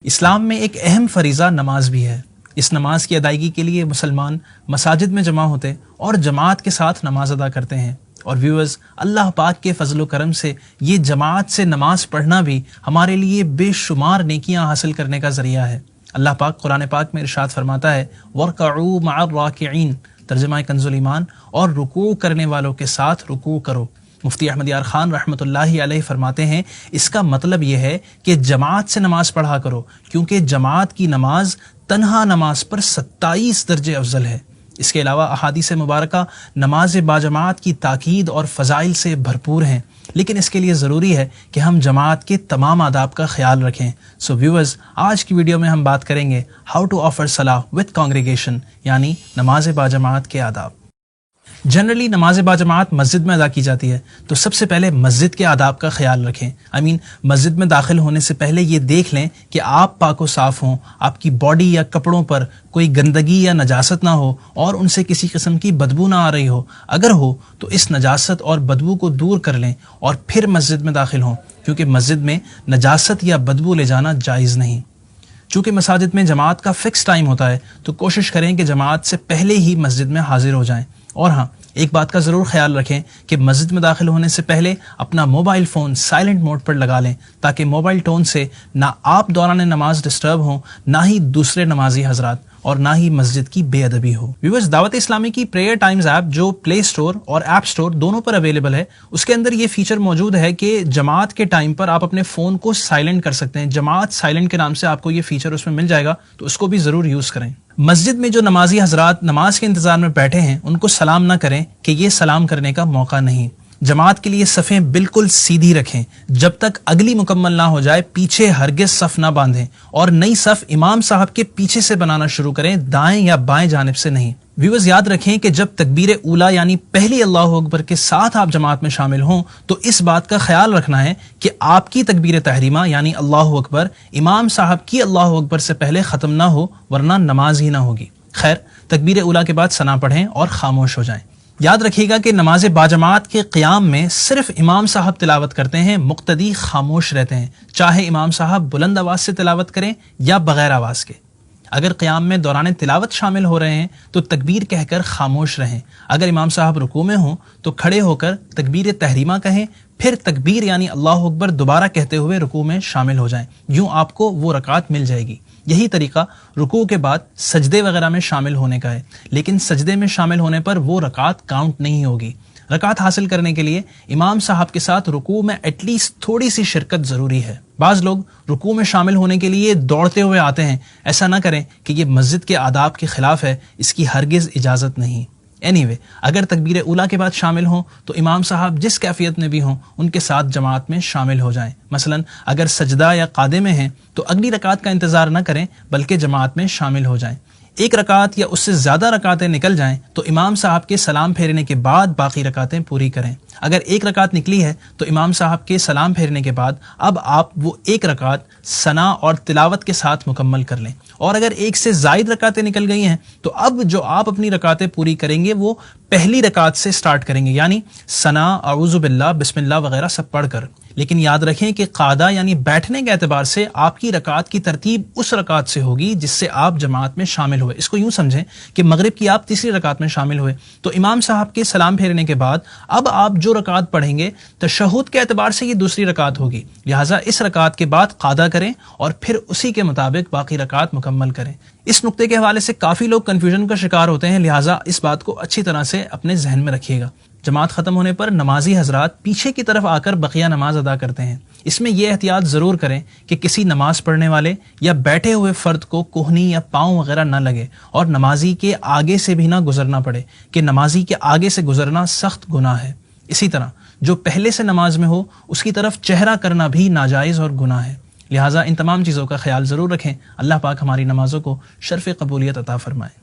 اسلام میں ایک اہم فریضہ نماز بھی ہے۔ اس نماز کی ادائیگی کے لیے مسلمان مساجد میں جمع ہوتے اور جماعت کے ساتھ نماز ادا کرتے ہیں۔ اور ویورز، اللہ پاک کے فضل و کرم سے یہ جماعت سے نماز پڑھنا بھی ہمارے لیے بے شمار نیکیاں حاصل کرنے کا ذریعہ ہے۔ اللہ پاک قرآن پاک میں ارشاد فرماتا ہے وَارْكَعُوا مَعَ الرَّاكِعِينَ، ترجمہ کنز ایمان، اور رکوع کرنے والوں کے ساتھ رکوع کرو۔ مفتی احمد یار خان رحمۃ اللہ علیہ فرماتے ہیں اس کا مطلب یہ ہے کہ جماعت سے نماز پڑھا کرو، کیونکہ جماعت کی نماز تنہا نماز پر 27 درجے افضل ہے۔ اس کے علاوہ احادیث مبارکہ نماز باجماعت کی تاکید اور فضائل سے بھرپور ہیں، لیکن اس کے لیے ضروری ہے کہ ہم جماعت کے تمام آداب کا خیال رکھیں۔ سو ویورز، آج کی ویڈیو میں ہم بات کریں گے ہاؤ ٹو آفر صلاح وتھ کانگریگیشن، یعنی نماز باجماعت کے آداب۔ جنرلی نماز باجماعت مسجد میں ادا کی جاتی ہے، تو سب سے پہلے مسجد کے آداب کا خیال رکھیں۔ مسجد میں داخل ہونے سے پہلے یہ دیکھ لیں کہ آپ پاک و صاف ہوں، آپ کی باڈی یا کپڑوں پر کوئی گندگی یا نجاست نہ ہو اور ان سے کسی قسم کی بدبو نہ آ رہی ہو۔ اگر ہو تو اس نجاست اور بدبو کو دور کر لیں اور پھر مسجد میں داخل ہوں، کیونکہ مسجد میں نجاست یا بدبو لے جانا جائز نہیں۔ چونکہ مساجد میں جماعت کا فکس ٹائم ہوتا ہے، تو کوشش کریں کہ جماعت سے پہلے ہی مسجد میں حاضر ہو جائیں۔ اور ہاں، ایک بات کا ضرور خیال رکھیں کہ مسجد میں داخل ہونے سے پہلے اپنا موبائل فون سائلنٹ موڈ پر لگا لیں، تاکہ موبائل ٹون سے نہ آپ دوران نماز ڈسٹرب ہوں، نہ ہی دوسرے نمازی حضرات، اور نہ ہی مسجد کی بے ادبی ہو۔ ویورز، دعوت اسلامی کی پریئر ٹائمز ایپ جو پلے اسٹور اور ایپ اسٹور دونوں پر اویلیبل ہے، اس کے اندر یہ فیچر موجود ہے کہ جماعت کے ٹائم پر آپ اپنے فون کو سائلنٹ کر سکتے ہیں۔ جماعت سائلنٹ کے نام سے آپ کو یہ فیچر اس میں مل جائے گا، تو اس کو بھی ضرور یوز کریں۔ مسجد میں جو نمازی حضرات نماز کے انتظار میں بیٹھے ہیں، ان کو سلام نہ کریں کہ یہ سلام کرنے کا موقع نہیں۔ جماعت کے لیے صفیں بالکل سیدھی رکھیں، جب تک اگلی مکمل نہ ہو جائے پیچھے ہرگز صف نہ باندھیں، اور نئی صف امام صاحب کے پیچھے سے بنانا شروع کریں، دائیں یا بائیں جانب سے نہیں۔ ویورز، یاد رکھیں کہ جب تکبیر اولا یعنی پہلی اللہ اکبر کے ساتھ آپ جماعت میں شامل ہوں، تو اس بات کا خیال رکھنا ہے کہ آپ کی تکبیر تحریمہ یعنی اللہ اکبر امام صاحب کی اللہ اکبر سے پہلے ختم نہ ہو، ورنہ نماز ہی نہ ہوگی۔ خیر، تکبیر اولا کے بعد ثنا پڑھیں اور خاموش ہو جائیں۔ یاد رکھیے گا کہ نماز باجماعت کے قیام میں صرف امام صاحب تلاوت کرتے ہیں، مقتدی خاموش رہتے ہیں، چاہے امام صاحب بلند آواز سے تلاوت کریں یا بغیر آواز کے۔ اگر قیام میں دوران تلاوت شامل ہو رہے ہیں تو تکبیر کہہ کر خاموش رہیں۔ اگر امام صاحب رکوع میں ہوں تو کھڑے ہو کر تکبیر تحریمہ کہیں، پھر تکبیر یعنی اللہ اکبر دوبارہ کہتے ہوئے رکوع میں شامل ہو جائیں، یوں آپ کو وہ رکعت مل جائے گی۔ یہی طریقہ رکوع کے بعد سجدے وغیرہ میں شامل ہونے کا ہے، لیکن سجدے میں شامل ہونے پر وہ رکعت کاؤنٹ نہیں ہوگی۔ رکعت حاصل کرنے کے لیے امام صاحب کے ساتھ رکوع میں ایٹ لیسٹ تھوڑی سی شرکت ضروری ہے۔ بعض لوگ رکوع میں شامل ہونے کے لیے دوڑتے ہوئے آتے ہیں، ایسا نہ کریں کہ یہ مسجد کے آداب کے خلاف ہے، اس کی ہرگز اجازت نہیں۔ اگر تکبیر اولا کے بعد شامل ہوں تو امام صاحب جس کیفیت میں بھی ہوں ان کے ساتھ جماعت میں شامل ہو جائیں۔ مثلا اگر سجدہ یا قعدے میں ہیں تو اگلی رکعت کا انتظار نہ کریں، بلکہ جماعت میں شامل ہو جائیں۔ ایک رکعت یا اس سے زیادہ رکعتیں نکل جائیں تو امام صاحب کے سلام پھیرنے کے بعد باقی رکعتیں پوری کریں۔ اگر ایک رکعت نکلی ہے تو امام صاحب کے سلام پھیرنے کے بعد اب آپ وہ ایک رکعت ثنا اور تلاوت کے ساتھ مکمل کر لیں، اور اگر ایک سے زائد رکعتیں نکل گئی ہیں تو اب جو آپ اپنی رکعتیں پوری کریں گے وہ پہلی رکعت سے سٹارٹ کریں گے، یعنی ثنا، اعوذ باللہ، بسم اللہ وغیرہ سب پڑھ کر۔ لیکن یاد رکھیں کہ قعدہ یعنی بیٹھنے کے اعتبار سے آپ کی رکعت کی ترتیب اس رکعت سے ہوگی جس سے آپ جماعت میں شامل ہوئے۔ اس کو یوں سمجھیں کہ مغرب کی آپ تیسری رکعت میں شامل ہوئے تو امام صاحب کے سلام پھیرنے کے بعد اب آپ جو رکعت پڑھیں گے تشہد کے اعتبار سے یہ دوسری رکعت ہوگی، لہٰذا اس رکعت کے بعد قعدہ کریں اور پھر اسی کے مطابق باقی رکعت مکمل کریں۔ اس نقطے کے حوالے سے کافی لوگ کنفیوژن کا شکار ہوتے ہیں، لہٰذا اس بات کو اچھی طرح سے اپنے ذہن میں رکھیے گا۔ جماعت ختم ہونے پر نمازی حضرات پیچھے کی طرف آ کر بقیہ نماز ادا کرتے ہیں۔ اس میں یہ احتیاط ضرور کریں کہ کسی نماز پڑھنے والے یا بیٹھے ہوئے فرد کو کوہنی یا پاؤں وغیرہ نہ لگے، اور نمازی کے آگے سے بھی نہ گزرنا پڑے، کہ نمازی کے آگے سے گزرنا سخت گناہ ہے۔ اسی طرح جو پہلے سے نماز میں ہو اس کی طرف چہرہ کرنا بھی ناجائز اور گناہ ہے، لہٰذا ان تمام چیزوں کا خیال ضرور رکھیں۔ اللہ پاک ہماری نمازوں کو شرف قبولیت عطا فرمائے۔